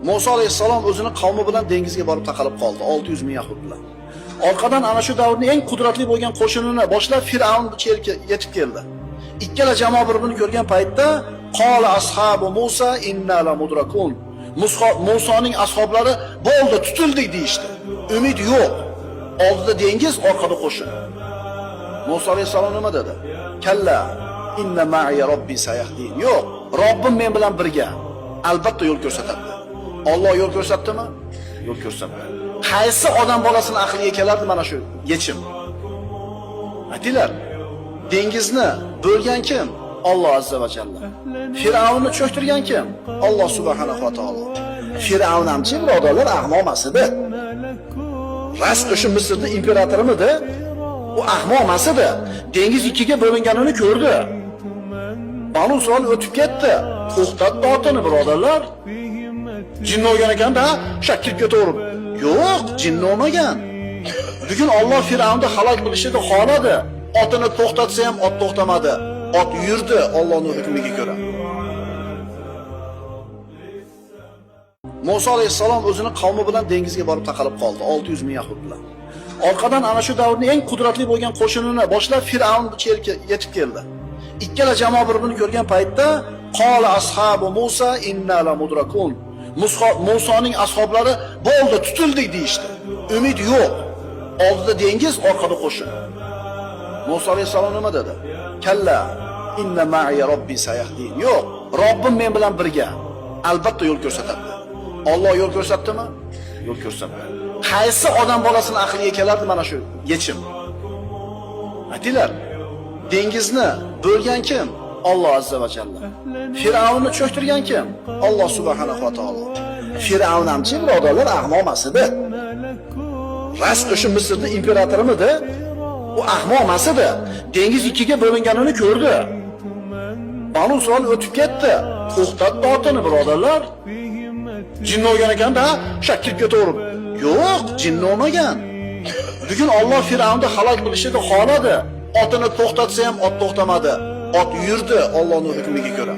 Musa alayhissalom o'zini qavmi bilan dengizga borib taqalib qoldi 600 ming yahud bilan. Orqadan ana shu davrning eng qudratli bo'lgan qo'shinini boshlab Fir'avn yetib keldi. Ikkala jamoa bir-birini ko'rgan paytda qala ashabu Musa inna la mudrakun. Musoning ashablari bo'ldi, tutildik deyishdi. Umid yo'q. Oldida dengiz, orqada qo'shin. Musa alayhissalom nima dedi? Kalla inna ma'iya robbi sayahdin. Yo'q, Robbim men bilan birga. Albatta yo'l ko'rsatadi. Alloh yo'l ko'rsatdimi? Yo'l ko'rsatmadi. Qaysi odam bolasining aqliga kelardi mana shu yechim? Aytinglar. Dengizni bo'lgan kim? Alloh azza va jalla. Fir'avnni cho'ktirgan kim? Alloh subhanahu va taolo. Fir'avn hamchi birodarlar ahmoq emas edi. Rast o'sha Misrning imperatorimi-da? U ahmoq emas edi. Dengiz ikkiga bo'linganini ko'rdi. Banu Isroil o'tib ketdi. To'xtatdi otini birodarlar. Jinni olgan ekan-da, shakilib ketaverib. Yo'q, jinni olmagan. Bugun Alloh Fir'avnni halok qilishni xohladi. Otini to'xtatsa ham ot to'xtamadi. Ot yurdi Allohning hukmiga ko'ra. Musa alayhissalom o'zini qavmi bilan dengizga borib taqalib qoldi 600 ming yahud bilan. Orqadan ana shu davrning eng qudratli bo'lgan qo'shinini boshlab Fir'avn yetib keldi. Ikkala jamoa bir-birini ko'rgan paytda qala ashabu Musa inna la mudrakun. Musoning ashablari bo'ldi, tutildik deyishdi. Umid yo'q. Oldida dengiz, orqada qo'shin. Musa alayhissalom nima dedi? Kalla inna ma'iya robbi sayahdin. Yo'q, Robbim men bilan birga. Albatta yo'l ko'rsatadi. Alloh yo'l ko'rsatdimi? Yo'l ko'rsatmadi. Qaysi odam bolasining aqliga kelardi mana shu yechim? Aytinglar. Dengizni bo'lgan kim? Alloh azza va jalla. Fir'avnni cho'ktirgan kim? Alloh subhanahu va taolo. Fir'avn hamchi birodarlar ahmoq emas edi. Rast o'sha Misrning imperatorimi-da? U ahmoq emas edi. Dengiz ikkiga bo'linganini ko'rdi. Banu Isroil o'tib ketdi. To'xtatdi otini birodarlar. Jinni olgan ekan-da, shakilib ketaverib. Yo'q, jinni olmagan. Bugun Alloh Fir'avnni halok qilishni xohladi. Otini to'xtatsa ham ot to'xtamadi. Ot yurdi Allohning hukmiga ko'ra.